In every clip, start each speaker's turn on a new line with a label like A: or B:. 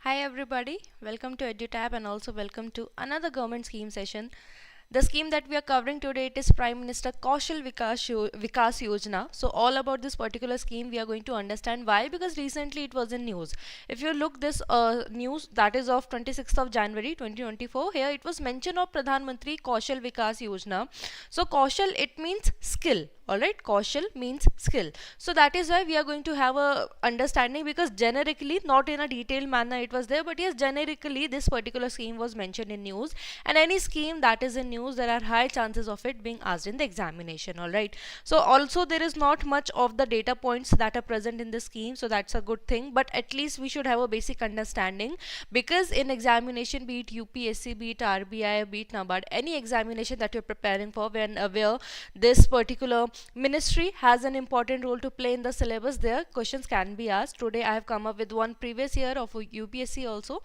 A: Hi everybody, welcome to EduTap and also welcome to another government scheme session. The scheme that we are covering today, it is Prime Minister Vikas Yojana. So all about this particular scheme we are going to understand why, because recently it was in news. If you look this news that is of 26th of January 2024, here it was mention of Pradhan Mantri Kaushal Vikas Yojana. So Kaushal, it means skill. Alright, Kaushal means skill. So that is why we are going to have a understanding, because generically, not in a detailed manner it was there, but yes, generically this particular scheme was mentioned in news, and any scheme that is in news, there are high chances of it being asked in the examination. Alright, so also there is not much of the data points that are present in the scheme, so that's a good thing, but at least we should have a basic understanding, because in examination, be it UPSC, be it RBI, be it NABARD, any examination that you're preparing for, where this particular ministry has an important role to play in the syllabus, there questions can be asked. Today I have come up with one previous year of UPSC also,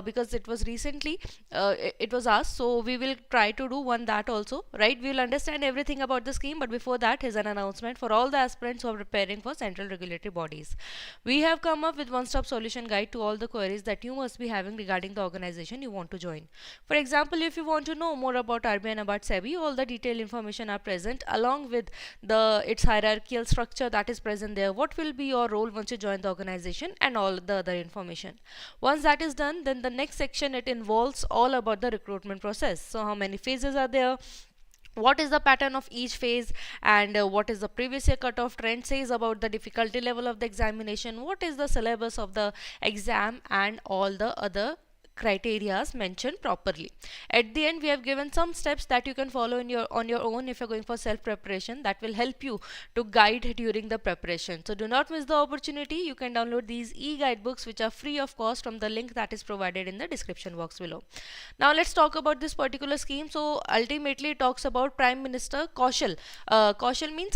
A: because it was recently it was asked, so we will try to do one that also, right? We will understand everything about the scheme, but before that, here's an announcement for all the aspirants who are preparing for central regulatory bodies. We have come up with one-stop solution guide to all the queries that you must be having regarding the organization you want to join. For example, if you want to know more about RBI and about SEBI, all the detailed information are present along with its hierarchical structure that is present there, what will be your role once you join the organization, and all the other information. Once that is done, then the next section, it involves all about the recruitment process. So how many phases are there, what is the pattern of each phase, and what is the previous year cutoff trend says about the difficulty level of the examination, what is the syllabus of the exam, and all the other criterias mentioned properly. At the end, we have given some steps that you can follow in on your own if you're going for self preparation, that will help you to guide during the preparation. So do not miss the opportunity. You can download these e-guidebooks which are free of cost from the link that is provided in the description box below. Now let's talk about this particular scheme. So ultimately it talks about Prime Minister Kaushal. Kaushal means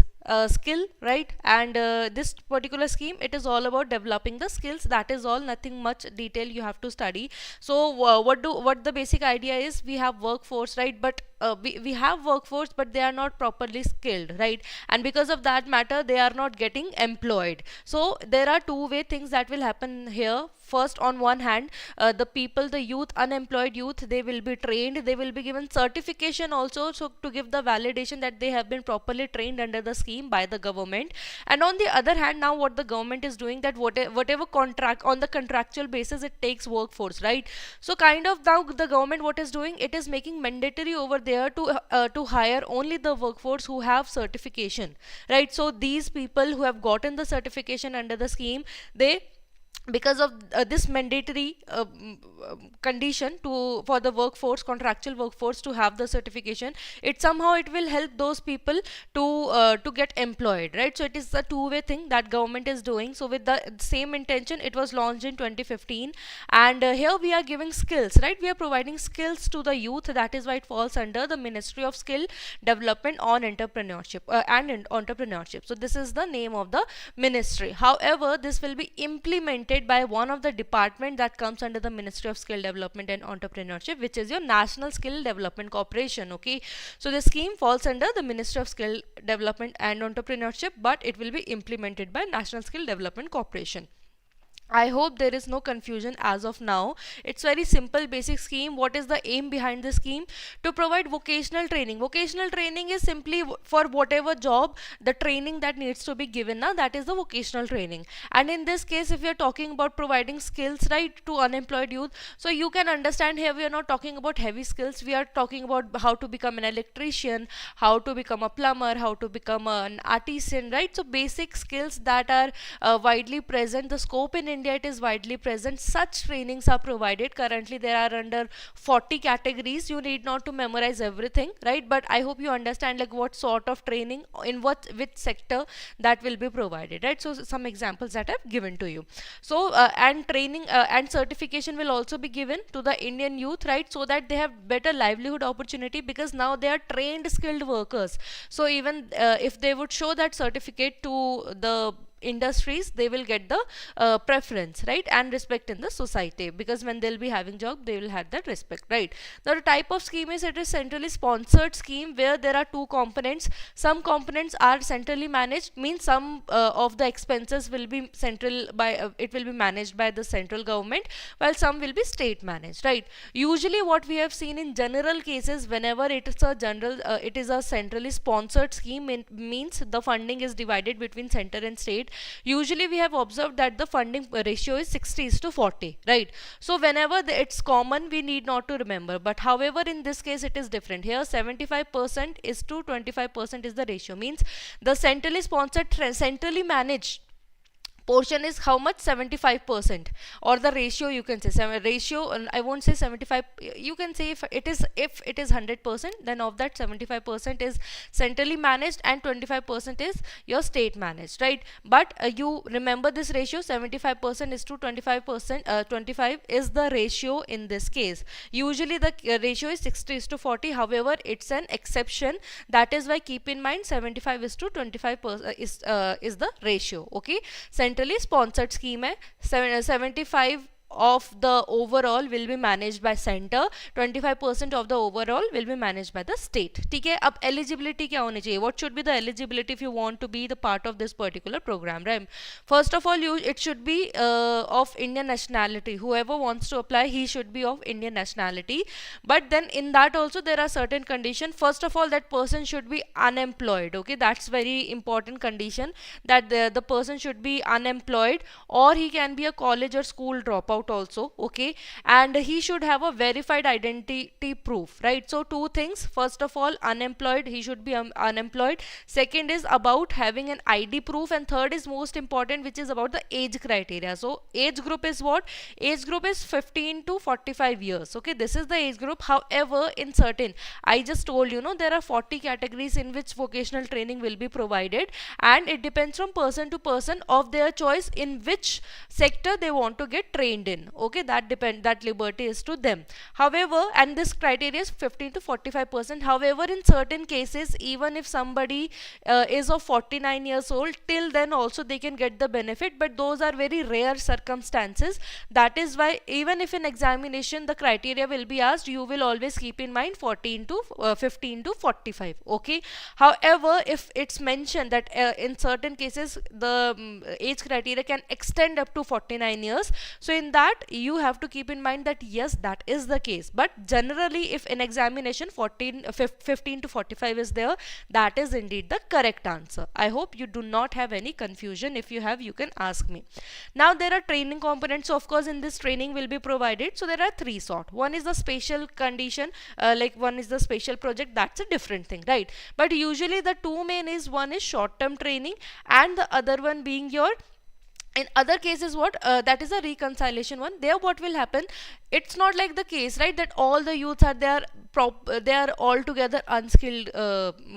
A: skill, right? And this particular scheme, it is all about developing the skills. That is all, nothing much detail you have to study. So what the basic idea is, we have workforce, right? But we have workforce, but they are not properly skilled, right? And because of that matter, they are not getting employed. So there are two-way things that will happen here. First, on one hand, the people, the youth, unemployed youth, they will be trained, they will be given certification also, so to give the validation that they have been properly trained under the scheme by the government. And on the other hand, now what the government is doing, that whatever contract, on the contractual basis, it takes workforce, right? So kind of now the government, what is doing, it is making mandatory over there to hire only the workforce who have certification, right? So these people who have gotten the certification under the scheme, they, because of this mandatory condition for the workforce, contractual workforce, to have the certification, it somehow it will help those people to get employed, right? So it is a two-way thing that government is doing. So with the same intention, it was launched in 2015, and here we are giving skills, right? We are providing skills to the youth. That is why it falls under the Ministry of Skill Development on Entrepreneurship and Entrepreneurship. So this is the name of the ministry. However, this will be implemented by one of the department that comes under the Ministry of Skill Development and Entrepreneurship, which is your National Skill Development Corporation. Okay, so the scheme falls under the Ministry of Skill Development and Entrepreneurship, but it will be implemented by National Skill Development Corporation. I hope there is no confusion as of now. It's very simple, basic scheme. What is the aim behind the scheme? To provide vocational training. Vocational training is simply for whatever job, the training that needs to be given, now that is the vocational training. And in this case, if we are talking about providing skills, right, to unemployed youth, so you can understand here we are not talking about heavy skills. We are talking about how to become an electrician, how to become a plumber, how to become an artisan, right? So basic skills that are widely present. The scope in India, it is widely present. Such trainings are provided. Currently there are under 40 categories. You need not to memorize everything, right? But I hope you understand like what sort of training in which sector that will be provided, right? So some examples that I've given to you. So and training and certification will also be given to the Indian youth, right? So that they have better livelihood opportunity, because now they are trained skilled workers. So even if they would show that certificate to the industries, they will get the preference, right, and respect in the society, because when they'll be having job, they will have that respect, right. Now the type of scheme is, it is centrally sponsored scheme, where there are two components. Some components are centrally managed, means some of the expenses will be central by it will be managed by the central government, while some will be state managed, right. Usually what we have seen in general cases, whenever it is a it is a centrally sponsored scheme, means the funding is divided between center and state. Usually we have observed that the funding ratio is 60:40, right. So whenever it's common, we need not to remember, but however in this case it is different. Here 75% is to 25% is the ratio, means the centrally sponsored, centrally managed portion is how much? 75%, or the ratio, you can say ratio, I won't say 75, you can say if it is 100%, then of that 75% is centrally managed and 25% is your state managed, right. But you remember this ratio, 75% is to 25%, 25 is the ratio in this case. Usually the ratio is 60:40, however it's an exception, that is why keep in mind 75 is to 25% is the ratio, okay. Centrally sponsored scheme है, 75 of the overall will be managed by center, 25% of the overall will be managed by the state, ठीक है. अब eligibility क्या होनी चाहिए? What should be the eligibility if you want to be the part of this particular program, right? First of all, it should be of Indian nationality. Whoever wants to apply, he should be of Indian nationality. But then in that also there are certain conditions. First of all, that person should be unemployed, okay. That's very important condition, that the person should be unemployed, or he can be a college or school dropout also, okay, and he should have a verified identity proof, right. So two things, first of all unemployed, he should be unemployed, second is about having an ID proof, and third is most important, which is about the age criteria. So age group is what? Age group is 15 to 45 years, okay. This is the age group. However, in certain, I just told you, there are 40 categories in which vocational training will be provided, and it depends from person to person of their choice in which sector they want to get trained in, okay. That liberty is to them. However, and this criteria is 15 to 45%. However, in certain cases, even if somebody is of 49 years old, till then also they can get the benefit, but those are very rare circumstances. That is why even if in examination the criteria will be asked, you will always keep in mind 15 to 45, okay. However, if it's mentioned that in certain cases the age criteria can extend up to 49 years, so in that you have to keep in mind that yes, that is the case. But generally, if in examination 15 to 45 is there, that is indeed the correct answer. I hope you do not have any confusion. If you have, you can ask me. Now there are training components. So of course in this training will be provided. So there are three sort. One is the spatial condition, like one is the spatial project, that's a different thing, right. But usually the two main is, one is short term training and the other one being your, in other cases what, that is a reconciliation one. There what will happen, it's not like the case, right, that all the youths are there, they are altogether unskilled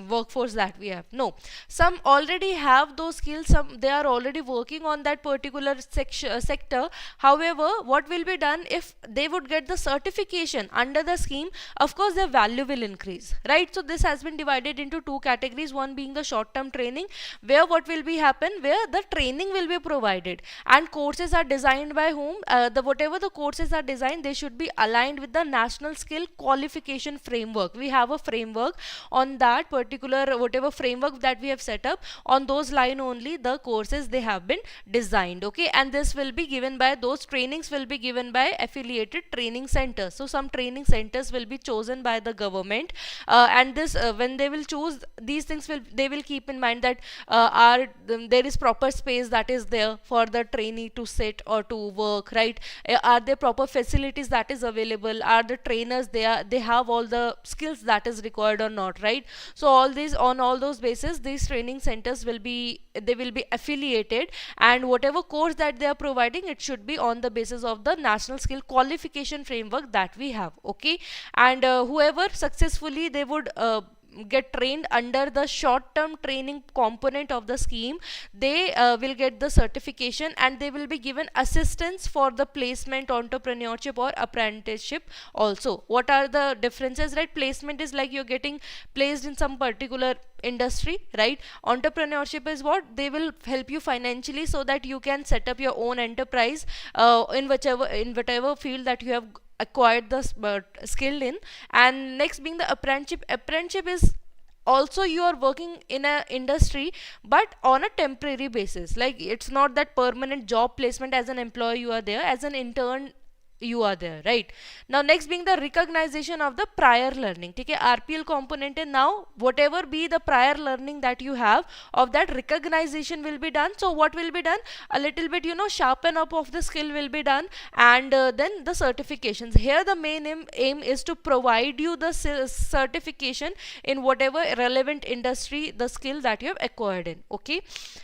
A: workforce that we have. No, some already have those skills, some they are already working on that particular sector. However, what will be done, if they would get the certification under the scheme, of course their value will increase, right. So this has been divided into two categories, one being the short term training, where what will be happen, where the training will be provided and courses are designed by whom, whatever the courses are designed, they should be aligned with the national skill qualification framework. We have a framework on that particular, whatever framework that we have set up, on those line only the courses they have been designed, okay. And this will be given by, those trainings will be given by affiliated training centers. So some training centers will be chosen by the government, and this when they will choose these things, they will keep in mind that there is proper space that is there for the trainee to sit or to work, right. Are there proper facilities that is available, are the trainers they have all the skills that is required or not, right. So all these, on all those basis, these training centers will be affiliated, and whatever course that they are providing, it should be on the basis of the national skill qualification framework that we have, okay. And whoever successfully, they would get trained under the short term training component of the scheme, they will get the certification, and they will be given assistance for the placement, entrepreneurship or apprenticeship also. What are the differences, right? Placement is like you're getting placed in some particular industry, right? Entrepreneurship is what they will help you financially so that you can set up your own enterprise in whatever field that you have acquired the skill in. And next being the apprenticeship is also you are working in a industry but on a temporary basis, like it's not that permanent job placement as an employee, you are there as an intern, you are there, right? Now next being the recognition of the prior learning. Okay, RPL component is now whatever be the prior learning that you have, of that recognition will be done. So what will be done, a little bit, you know, sharpen up of the skill will be done, and then the certifications. Here the main aim is to provide you the certification in whatever relevant industry the skill that you have acquired in. Okay,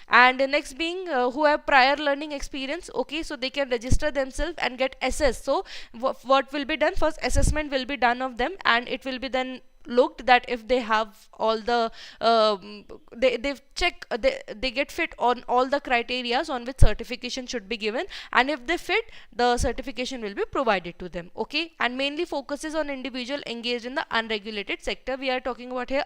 A: and next being who have prior learning experience. Okay, so they can register themselves and get assessed. So what will be done, first assessment will be done of them, and it will be then looked that if they have all the they get fit on all the criterias on which certification should be given, and if they fit, the certification will be provided to them. Okay, and mainly focuses on individual engaged in the unregulated sector. We are talking about here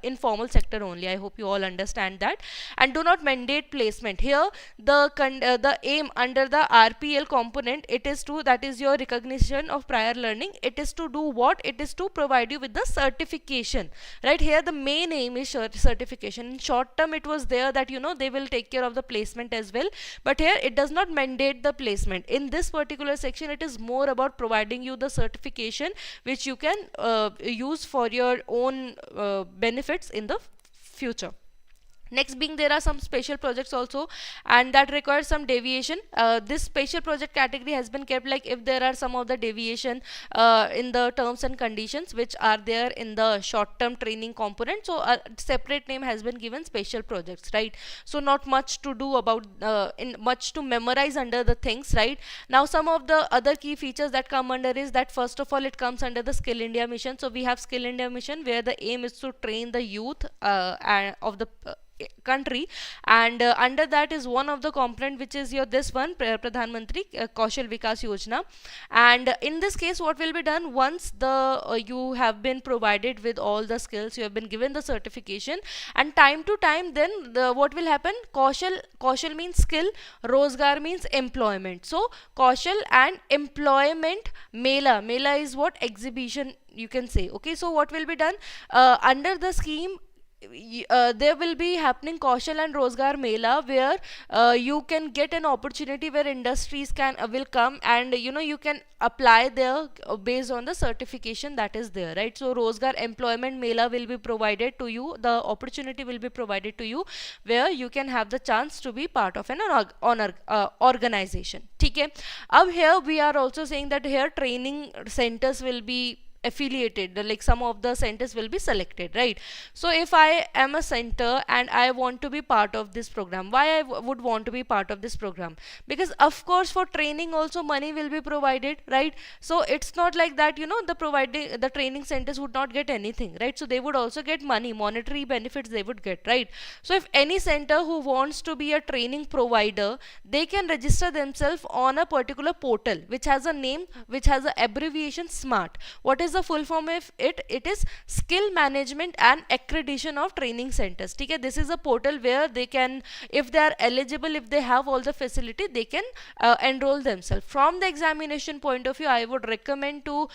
A: informal sector only. I hope you all understand that. And do not mandate placement. Here the aim under the RPL component, it is to, that is your recognition of prior learning, it is to do what, it is to provide you with the certification, right? Here the main aim is certification. In short term it was there that, you know, they will take care of the placement as well, but here it does not mandate the placement. In this particular section it is more about providing you the certification which you can use for your own benefits in the future. Next being there are some special projects also, and that requires some deviation. This special project category has been kept, like if there are some of the deviation in the terms and conditions which are there in the short term training component, so a separate name has been given special projects, right? So not much to do about much to memorize under the things, right? Now some of the other key features that come under is that, first of all, it comes under the Skill India mission. So we have Skill India mission where the aim is to train the youth of the country, and under that is one of the component which is your this one, Pradhan Mantri Kaushal Vikas Yojana. And in this case what will be done, once the you have been provided with all the skills, you have been given the certification, and time to time then what will happen, Kaushal means skill, Rozgar means employment. So Kaushal and employment mela is what, exhibition you can say. Okay, so what will be done under the scheme, there will be happening Kaushal and Rozgar Mela, where you can get an opportunity where industries will come, and you know, you can apply there based on the certification that is there, right? So Rozgar Employment Mela will be provided to you, the opportunity will be provided to you where you can have the chance to be part of an organization. Okay, अब here we are also saying that here training centers will be affiliated, like some of the centers will be selected, right? So if I am a center and I want to be part of this program, why I would want to be part of this program? Because of course for training also money will be provided, right? So it's not like that, you know, the training centers would not get anything, right? So they would also get money, monetary benefits they would get, right? So if any center who wants to be a training provider, they can register themselves on a particular portal which has a name, which has an abbreviation SMART. What is the full form of it? It is Skill Management and Accreditation of Training Centers. Okay, this is a portal where they can, if they are eligible, if they have all the facility, they can enroll themselves. From the examination point of view, I would recommend to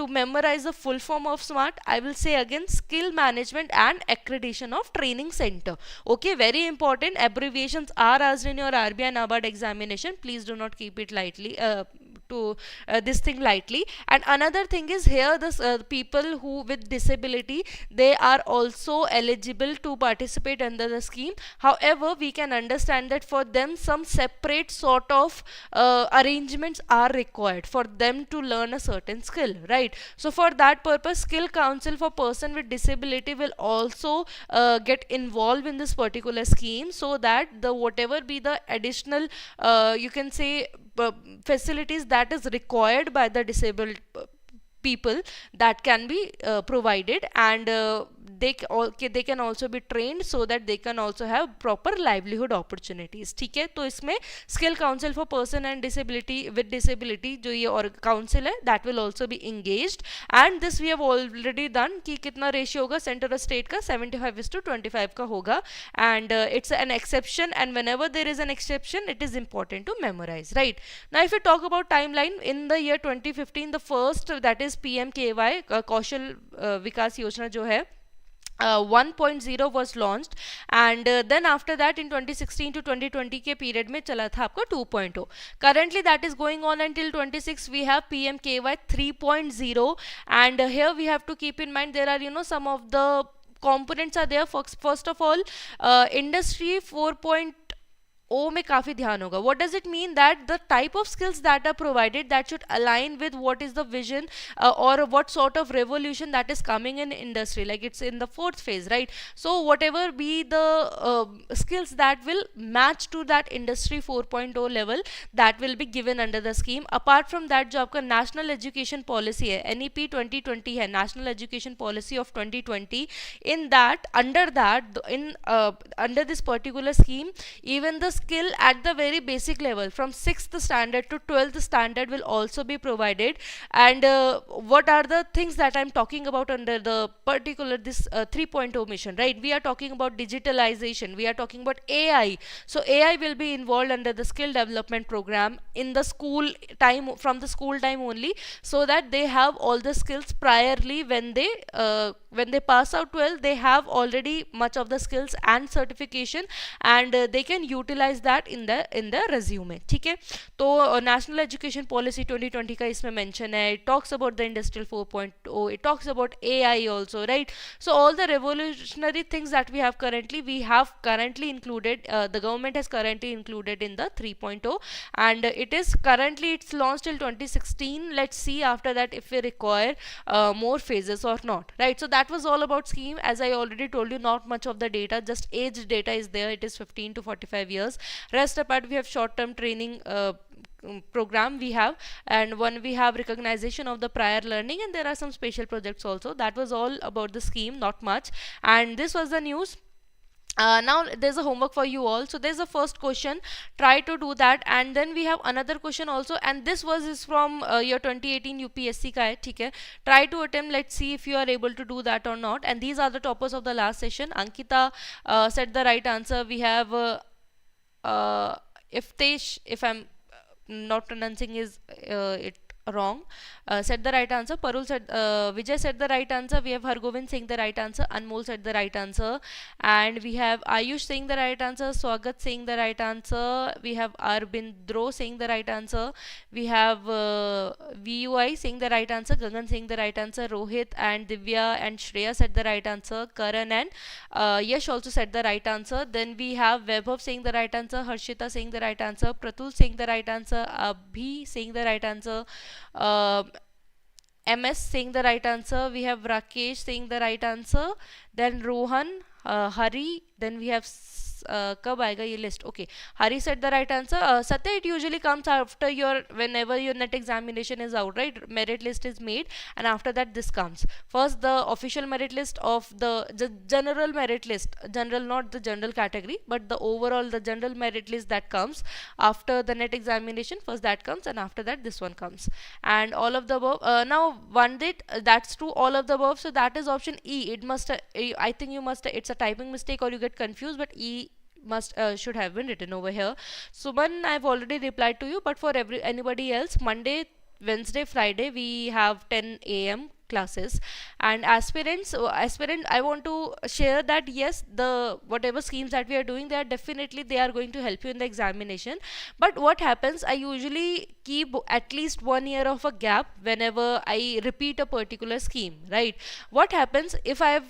A: memorize the full form of SMART. I will say again, Skill Management and Accreditation of Training Center. Okay, very important. Abbreviations are asked in your RBI NABARD examination. Please do not keep it lightly. This thing lightly. And another thing is here, this people who with disability, they are also eligible to participate under the scheme. However, we can understand that for them some separate sort of arrangements are required for them to learn a certain skill, right? So for that purpose, Skill Council for Person with Disability will also get involved in this particular scheme, so that the whatever be the additional you can say facilities that is required by the disabled people that can be provided, and they can also be trained so that they can also have proper livelihood opportunities. ठीक है, तो इसमें skill council for person and disability with disability जो ये और council है, that will also be engaged, and this we have already done कि कितना ratio होगा center और state का 75:25 का होगा, and it's an exception, and whenever there is an exception it is important to memorize, right? Now if we talk about timeline, in the year 2015 the first, that is PMKY Kaushal Vikas Yojana जो है 1.0 was launched, and then after that in 2016 to 2020 के period में चला था आपका 2.0. Currently that is going on until 26. We have PMKY 3.0, and here we have to keep in mind there are some of the components are there. First of all, industry 4.0 में काफ़ी ध्यान होगा. What does it mean? That the type of skills that are provided, that should align with what is the vision or what sort of revolution that is coming in industry, like it's in the fourth phase, right? So whatever be the skills that will match to that industry 4.0 level, that will be given under the scheme. Apart from that, जो आपका national education policy है, NEP 2020 है, national education policy of 2020, in that, under that, under this particular scheme, even the skill at the very basic level from 6th standard to 12th standard will also be provided. And what are the things that I'm talking about under the particular this 3.0 mission, right? We are talking about digitalization, we are talking about AI. So AI will be involved under the skill development program in the school time, from the school time only, so that they have all the skills priorly when they pass out 12, they have already much of the skills and certification, and they can utilize that in the resume. ठीक है, तो national education policy 2020 का इसमें mention है. It talks about the industrial 4.0, it talks about AI also, right? So all the revolutionary things that we have currently included, the government has currently included in the 3.0, and it's launched till 2016. Let's see after that if we require more phases or not, right? So that was all about scheme. As I already told you, not much of the data, just age data is there. It is 15 to 45 years. Rest apart, we have short-term training program we have, and one we have recognition of the prior learning, and there are some special projects also. That was all about the scheme, not much, and this was the news. Now there's a homework for you all. So there's a first question, try to do that, and then we have another question also, and this is from your 2018 UPSC का है, ठीक है? Try to attempt, let's see if you are able to do that or not. And these are the toppers of the last session. Ankita said the right answer. We have Iftesh, if I'm not pronouncing it wrong, said the right answer. Parul said, Vijay said the right answer. We have Hargovind saying the right answer. Anmol said the right answer, and we have Ayush saying the right answer. Swagat saying the right answer. We have Arbindro saying the right answer. We have VUI saying the right answer. Gagan saying the right answer. Rohit and Divya and Shreya said the right answer. Karan and Yash also said the right answer. Then we have Vaibhav saying the right answer. Harshita saying the right answer. Pratul saying the right answer. Abhi saying the right answer. MS saying the right answer. We have Rakesh saying the right answer. Then Rohan, Hari. Then we have कब आएगा ये list? Okay, Hari said the right answer. Satya, it usually comes after whenever your net examination is out, right? Merit list is made, and after that this comes. First the official merit list of the general merit list, general, not the general category, but the overall, the general merit list that comes after the net examination. First that comes, and after that this one comes. And all of the above. Now Vandit, that's true, all of the above. So that is option E. It must I think you must, it's a typing mistake or you get confused, but E should have been written over here. Suman, I've already replied to you, but for anybody else, Monday, Wednesday, Friday we have 10 a.m. classes. And aspirant, I want to share that yes, the whatever schemes that we are doing, they are going to help you in the examination. But what happens, I usually keep at least 1 year of a gap whenever I repeat a particular scheme, right? What happens if I have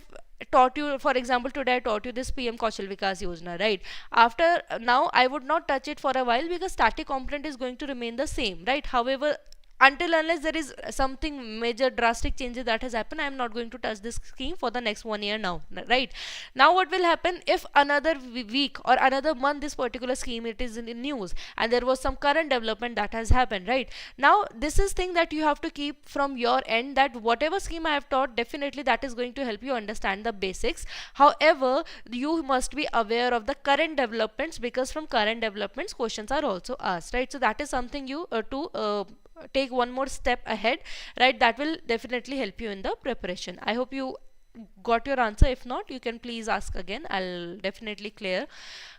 A: taught you, for example, today I taught you this PM Kaushal Vikas Yojana, right? After now I would not touch it for a while because static component is going to remain the same, right? However, until unless there is something major drastic changes that has happened, I am not going to touch this scheme for the next 1 year now, right? Now what will happen if another week or another month this particular scheme it is in the news and there was some current development that has happened, right? Now this is thing that you have to keep from your end, that whatever scheme I have taught, definitely that is going to help you understand the basics. However, you must be aware of the current developments, because from current developments questions are also asked, right? So that is something you to take one more step ahead, right? That will definitely help you in the preparation. I hope you got your answer. If not, you can please ask again, I'll definitely clear.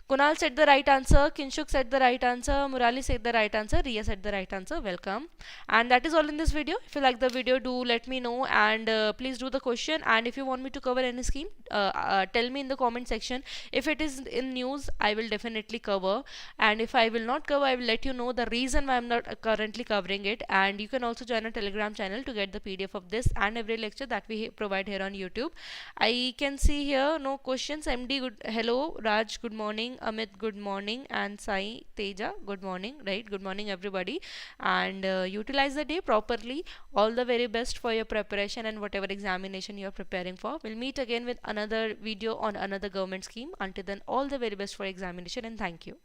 A: Kunal said the right answer, Kinshuk said the right answer, Murali said the right answer, Ria said the right answer. Welcome. And that is all in this video. If you like the video, do let me know, and please do the question. And if you want me to cover any scheme, tell me in the comment section. If it is in news, I will definitely cover, and if I will not cover, I will let you know the reason why I'm not currently covering it. And you can also join a Telegram channel to get the PDF of this and every lecture that we provide here on YouTube. I can see here no questions. MD, good, hello. Raj, good morning. Amit, good morning. And Sai Teja, good morning. Right, good morning everybody. And utilize the day properly. All the very best for your preparation and whatever examination you are preparing for. We'll meet again with another video on another government scheme. Until then, all the very best for examination, and thank you.